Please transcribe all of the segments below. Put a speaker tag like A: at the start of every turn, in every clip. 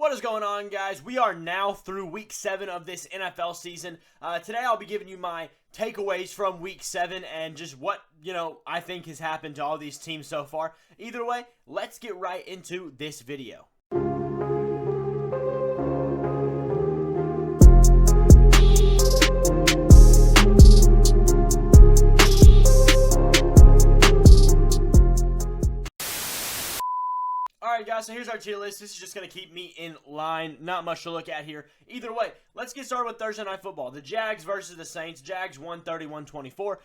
A: What is going on, guys? We are now through week 7 of this NFL season. Today I'll be giving you my takeaways from week 7 and just what, I think has happened to all these teams so far. Either way, let's get right into this video. Alright guys, so here's our tier list. This is just going to keep me in line. Not much to look at here. Either way, let's get started with Thursday Night Football. The Jags versus the Saints. Jags won 31-24.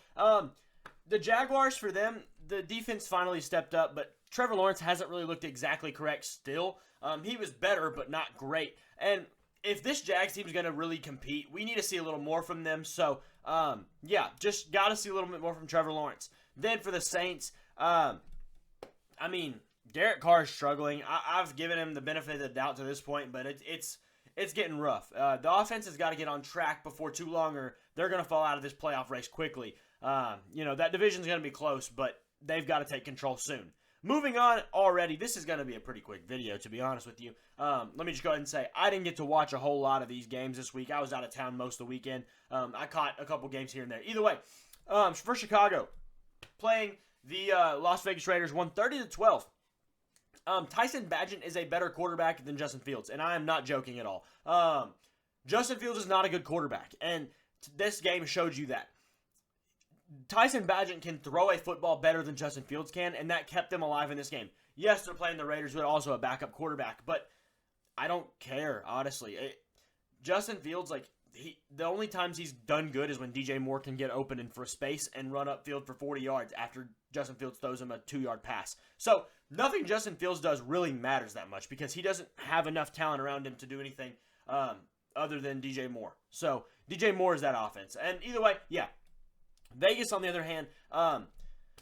A: The Jaguars, for them, the defense finally stepped up, but Trevor Lawrence hasn't really looked exactly correct still. He was better, but not great. And if this Jags team is going to really compete, we need to see a little more from them. So, just got to see a little bit more from Trevor Lawrence. Then for the Saints, Derek Carr is struggling. I've given him the benefit of the doubt to this point, but it's getting rough. The offense has got to get on track before too long, or they're going to fall out of this playoff race quickly. That division's going to be close, but they've got to take control soon. Moving on already, this is going to be a pretty quick video, to be honest with you. Let me just go ahead and say, I didn't get to watch a whole lot of these games this week. I was out of town most of the weekend. I caught a couple games here and there. Either way, for Chicago, playing the Las Vegas Raiders, won 30-12. Tyson Bagent is a better quarterback than Justin Fields, and I am not joking at all. Justin Fields is not a good quarterback, and this game showed you that. Tyson Bagent can throw a football better than Justin Fields can, and that kept them alive in this game. Yes, they're playing the Raiders, but also a backup quarterback, but I don't care, honestly. Justin Fields, the only times he's done good is when DJ Moore can get open and for space and run upfield for 40 yards after Justin Fields throws him a 2-yard pass. So, nothing Justin Fields does really matters that much because he doesn't have enough talent around him to do anything other than DJ Moore. So, DJ Moore is that offense. And either way, Vegas, on the other hand,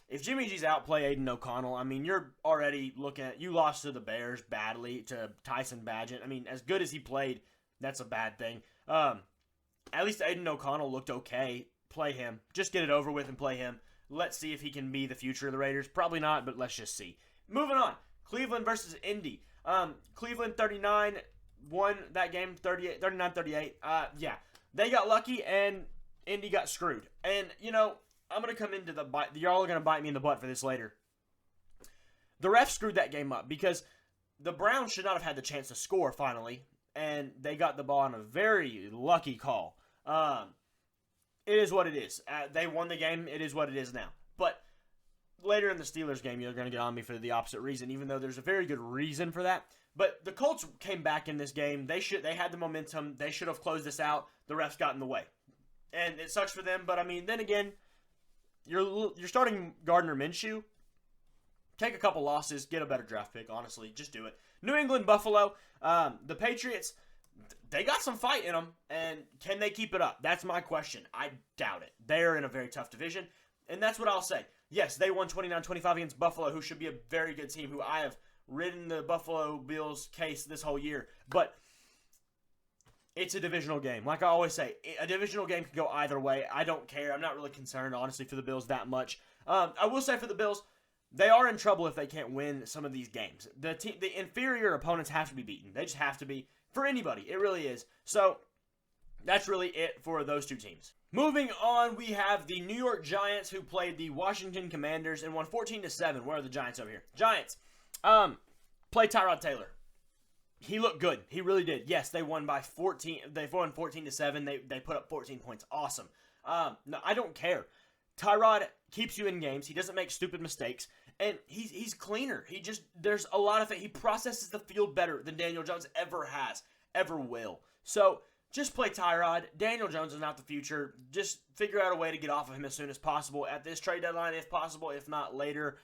A: if Jimmy G's out, play Aiden O'Connell. You're already looking at, you lost to the Bears badly to Tyson Bagent. As good as he played, that's a bad thing. At least Aiden O'Connell looked okay. Play him. Just get it over with and play him. Let's see if he can be the future of the Raiders. Probably not, but let's just see. Moving on. Cleveland versus Indy. Cleveland 39 won that game 39-38. They got lucky and Indy got screwed. And, I'm going to come into the bite. Y'all are going to bite me in the butt for this later. The refs screwed that game up because the Browns should not have had the chance to score finally. And they got the ball on a very lucky call. It is what it is. They won the game. It is what it is now. But later in the Steelers game, you're going to get on me for the opposite reason, even though there's a very good reason for that. But the Colts came back in this game. They had the momentum. They should have closed this out. The refs got in the way. And it sucks for them. But, then again, you're starting Gardner Minshew. Take a couple losses. Get a better draft pick, honestly. Just do it. New England, Buffalo. The Patriots, they got some fight in them. And can they keep it up? That's my question. I doubt it. They're in a very tough division. And that's what I'll say. Yes, they won 29-25 against Buffalo, who should be a very good team, who I have ridden the Buffalo Bills case this whole year. But it's a divisional game. Like I always say, a divisional game can go either way. I don't care. I'm not really concerned, honestly, for the Bills that much. I will say for the Bills, they are in trouble if they can't win some of these games. The inferior opponents have to be beaten. They just have to be. For anybody, it really is. So, that's really it for those two teams. Moving on, we have the New York Giants, who played the Washington Commanders and won 14-7. Where are the Giants over here? Giants. Play Tyrod Taylor. He looked good. He really did. Yes, they won by 14. They won 14-7. They put up 14 points. Awesome. No, I don't care. Tyrod keeps you in games. He doesn't make stupid mistakes. And he's cleaner. There's a lot of it. He processes the field better than Daniel Jones ever has, ever will. So, just play Tyrod. Daniel Jones is not the future. Just figure out a way to get off of him as soon as possible at this trade deadline, if possible. If not, later.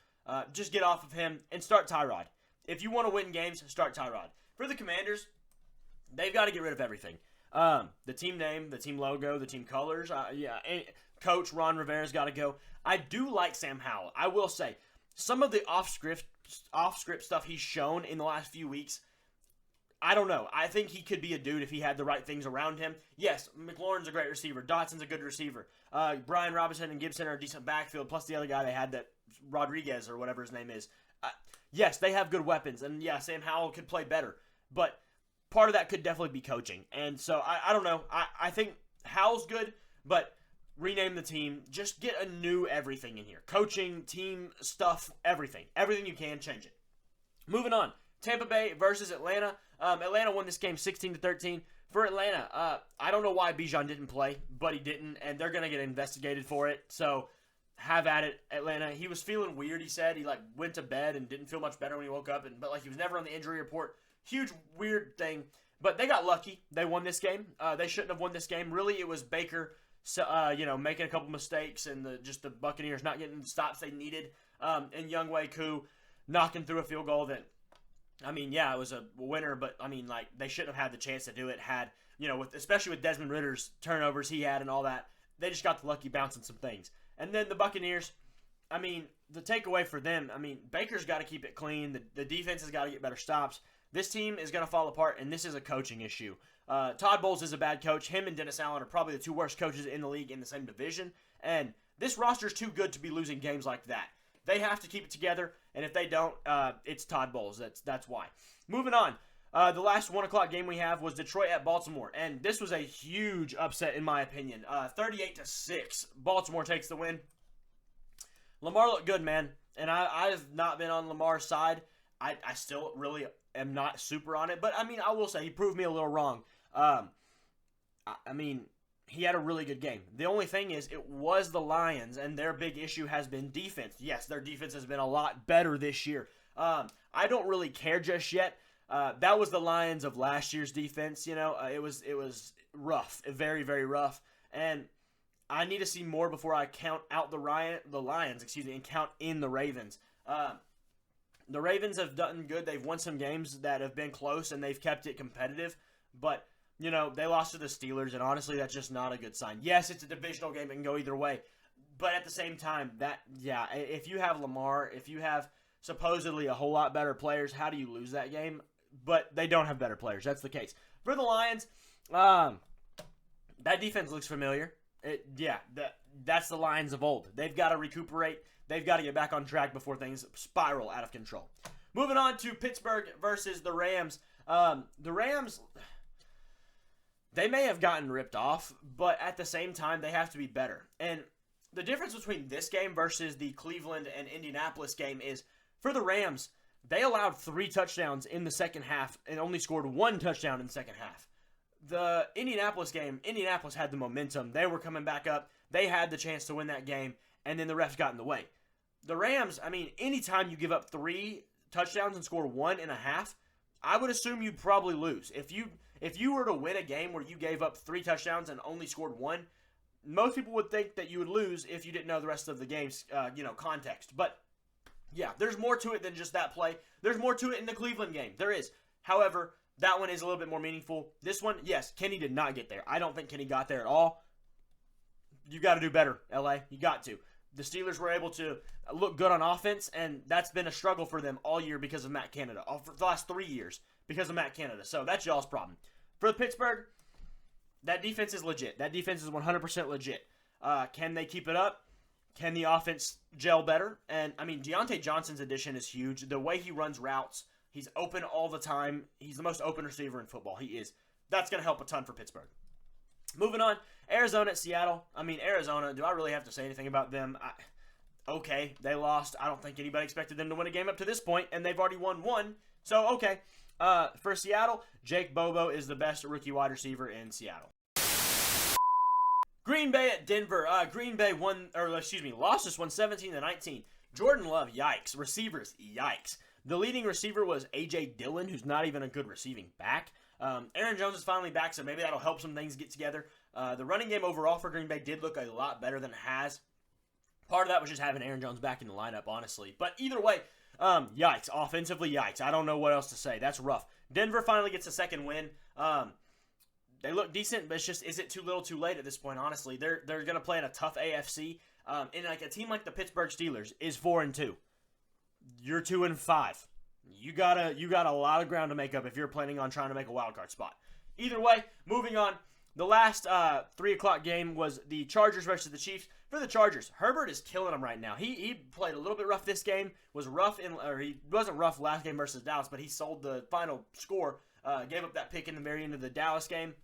A: Just get off of him and start Tyrod. If you want to win games, start Tyrod. For the Commanders, they've got to get rid of everything. The team name, the team logo, the team colors. Coach Ron Rivera's got to go. I do like Sam Howell. I will say, some of the off-script stuff he's shown in the last few weeks, I don't know. I think he could be a dude if he had the right things around him. Yes, McLaurin's a great receiver. Dotson's a good receiver. Brian Robinson and Gibson are a decent backfield, plus the other guy they had, that Rodriguez or whatever his name is. Yes, they have good weapons, and yeah, Sam Howell could play better. But part of that could definitely be coaching. And so I don't know. I think Howell's good, but rename the team. Just get a new everything in here. Coaching, team stuff, everything. Everything you can, change it. Moving on. Tampa Bay versus Atlanta. Atlanta won this game 16-13. For Atlanta, I don't know why Bijan didn't play, but he didn't, and they're going to get investigated for it. So have at it, Atlanta. He was feeling weird, he said. He went to bed and didn't feel much better when he woke up, but he was never on the injury report. Huge weird thing. But they got lucky. They won this game. They shouldn't have won this game. Really, it was Baker making a couple mistakes and the Buccaneers not getting the stops they needed. And Younghoe Koo knocking through a field goal that, it was a winner, but, they shouldn't have had the chance to do it. Especially with Desmond Ritter's turnovers he had and all that. They just got the lucky bounce on some things. And then the Buccaneers, the takeaway for them, Baker's got to keep it clean. The defense has got to get better stops. This team is going to fall apart, and this is a coaching issue. Todd Bowles is a bad coach. Him and Dennis Allen are probably the two worst coaches in the league in the same division. And this roster is too good to be losing games like that. They have to keep it together, and if they don't, it's Todd Bowles. That's why. Moving on. The last 1 o'clock game we have was Detroit at Baltimore, and this was a huge upset in my opinion. 38-6. Baltimore takes the win. Lamar looked good, man, and I've not been on Lamar's side. I still really am not super on it, but I will say he proved me a little wrong. He had a really good game. The only thing is, it was the Lions, and their big issue has been defense. Yes, their defense has been a lot better this year. I don't really care just yet. That was the Lions of last year's defense. It was rough, very, very rough, and I need to see more before I count out the Lions, and count in the Ravens. The Ravens have done good. They've won some games that have been close, and they've kept it competitive, but they lost to the Steelers, and honestly, that's just not a good sign. Yes, it's a divisional game. It can go either way. But at the same time, if you have Lamar, if you have supposedly a whole lot better players, how do you lose that game? But they don't have better players. That's the case. For the Lions, that defense looks familiar. That's the Lions of old. They've got to recuperate. They've got to get back on track before things spiral out of control. Moving on to Pittsburgh versus the Rams. The Rams, they may have gotten ripped off, but at the same time, they have to be better. And the difference between this game versus the Cleveland and Indianapolis game is, for the Rams, they allowed 3 touchdowns in the second half and only scored 1 touchdown in the second half. The Indianapolis game, Indianapolis had the momentum. They were coming back up. They had the chance to win that game, and then the refs got in the way. The Rams, anytime you give up 3 touchdowns and score 1.5, I would assume you'd probably lose. If you were to win a game where you gave up 3 touchdowns and only scored 1, most people would think that you would lose if you didn't know the rest of the game's context. But yeah, there's more to it than just that play. There's more to it in the Cleveland game. There is. However, that one is a little bit more meaningful. This one, yes, Kenny did not get there. I don't think Kenny got there at all. You got to do better, LA. You got to. The Steelers were able to look good on offense, and that's been a struggle for them all year because of Matt Canada. For the last 3 years because of Matt Canada. So that's y'all's problem. For the Pittsburgh, that defense is legit. That defense is 100% legit. Can they keep it up? Can the offense gel better? And, Deontay Johnson's addition is huge. The way he runs routes, he's open all the time. He's the most open receiver in football. He is. That's going to help a ton for Pittsburgh. Moving on, Arizona at Seattle. Arizona, do I really have to say anything about them? Okay, they lost. I don't think anybody expected them to win a game up to this point, and they've already won 1. So, okay. For Seattle, Jake Bobo is the best rookie wide receiver in Seattle. Green Bay at Denver. Green Bay lost this one 17-19. Jordan Love, yikes. Receivers, yikes. The leading receiver was A.J. Dillon, who's not even a good receiving back. Aaron Jones is finally back, so maybe that'll help some things get together. The running game overall for Green Bay did look a lot better than it has. Part of that was just having Aaron Jones back in the lineup, honestly. But either way, yikes. Offensively, yikes. I don't know what else to say. That's rough. Denver finally gets a second win. They look decent, but it's just, is it too little too late at this point, honestly? They're going to play in a tough AFC. And a team like the Pittsburgh Steelers is 4-2. You're 2-5. You got a lot of ground to make up if you're planning on trying to make a wild card spot. Either way, moving on. The last 3 o'clock game was the Chargers versus the Chiefs. For the Chargers, Herbert is killing them right now. He played a little bit rough this game. He wasn't rough last game versus Dallas, but he sold the final score Gave up that pick in the very end of the Dallas game.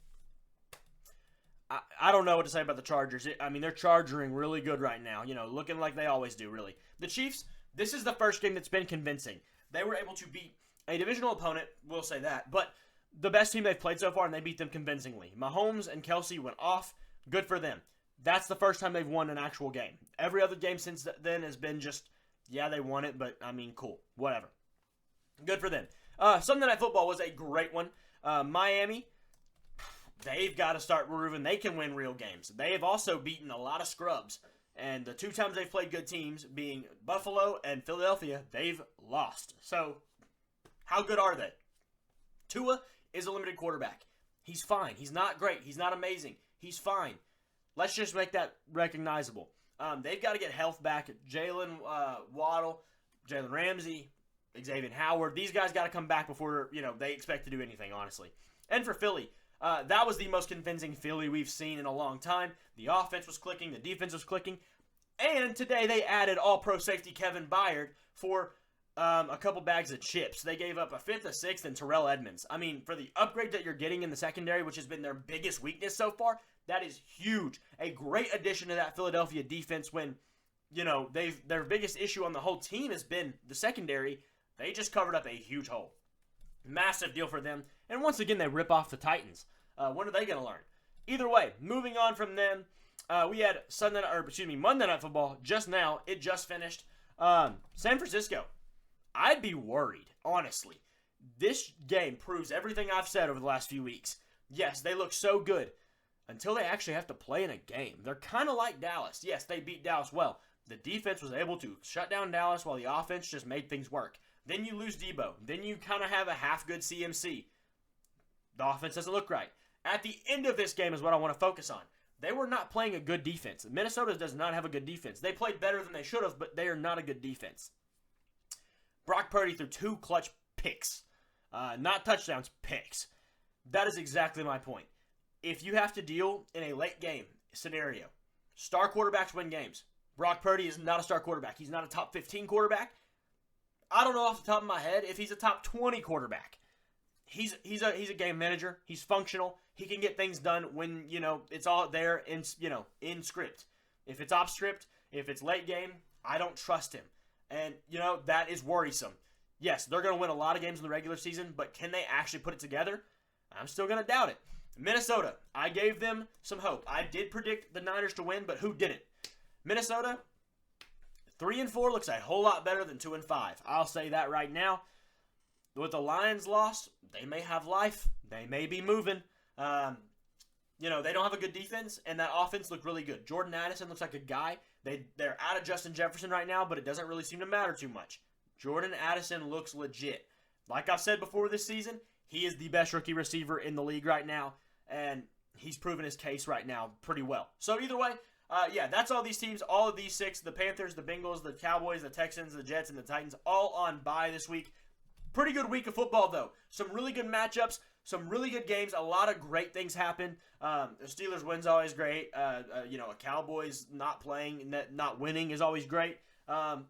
A: I don't know what to say about the Chargers. They're charging really good right now. Looking like they always do, really. The Chiefs, this is the first game that's been convincing. They were able to beat a divisional opponent, we'll say that, but the best team they've played so far, and they beat them convincingly. Mahomes and Kelsey went off. Good for them. That's the first time they've won an actual game. Every other game since then has been just, yeah, they won it, but, cool. Whatever. Good for them. Sunday Night Football was a great one. Miami, they've got to start proving they can win real games. They have also beaten a lot of scrubs. And the two times they've played good teams, being Buffalo and Philadelphia, they've lost. So, how good are they? Tua is a limited quarterback. He's fine. He's not great. He's not amazing. He's fine. Let's just make that recognizable. They've got to get health back. Jalen Waddle, Jalen Ramsey, Xavier Howard. These guys got to come back before they expect to do anything, honestly. And for Philly, that was the most convincing Philly we've seen in a long time. The offense was clicking. The defense was clicking. And today they added all-pro safety Kevin Byard for a couple bags of chips. They gave up a fifth, a sixth, and Terrell Edmonds. For the upgrade that you're getting in the secondary, which has been their biggest weakness so far, that is huge. A great addition to that Philadelphia defense when, their biggest issue on the whole team has been the secondary. They just covered up a huge hole. Massive deal for them. And once again, they rip off the Titans. When are they going to learn? Either way, moving on from them, we had Monday Night Football just now. It just finished. San Francisco. I'd be worried, honestly. This game proves everything I've said over the last few weeks. Yes, they look so good until they actually have to play in a game. They're kind of like Dallas. Yes, they beat Dallas well. The defense was able to shut down Dallas while the offense just made things work. Then you lose Debo. Then you kind of have a half-good CMC. The offense doesn't look right. At the end of this game is what I want to focus on. They were not playing a good defense. Minnesota does not have a good defense. They played better than they should have, but they are not a good defense. Brock Purdy threw 2 clutch picks. Not touchdowns, picks. That is exactly my point. If you have to deal in a late game scenario, star quarterbacks win games. Brock Purdy is not a star quarterback. He's not a top 15 quarterback. I don't know off the top of my head if he's a top 20 quarterback. He's a game manager. He's functional. He can get things done when, it's all there in script. If it's off script, if it's late game, I don't trust him. And, that is worrisome. Yes, they're going to win a lot of games in the regular season, but can they actually put it together? I'm still going to doubt it. Minnesota, I gave them some hope. I did predict the Niners to win, but who didn't? Minnesota, 3-4 looks a whole lot better than 2-5. I'll say that right now. With the Lions loss, they may have life. They may be moving. They don't have a good defense, and that offense looked really good. Jordan Addison looks like a guy. They're out of Justin Jefferson right now, but it doesn't really seem to matter too much. Jordan Addison looks legit. Like I've said before this season, he is the best rookie receiver in the league right now, and he's proven his case right now pretty well. So either way, that's all these teams, all of these 6, the Panthers, the Bengals, the Cowboys, the Texans, the Jets, and the Titans, all on bye this week. Pretty good week of football, though. Some really good matchups, some really good games. A lot of great things happen. The Steelers win's always great. A Cowboys not playing, not winning is always great. A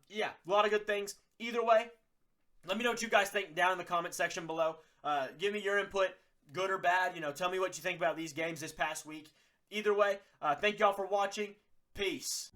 A: lot of good things. Either way, let me know what you guys think down in the comment section below. Give me your input, good or bad. Tell me what you think about these games this past week. Either way, thank y'all for watching. Peace.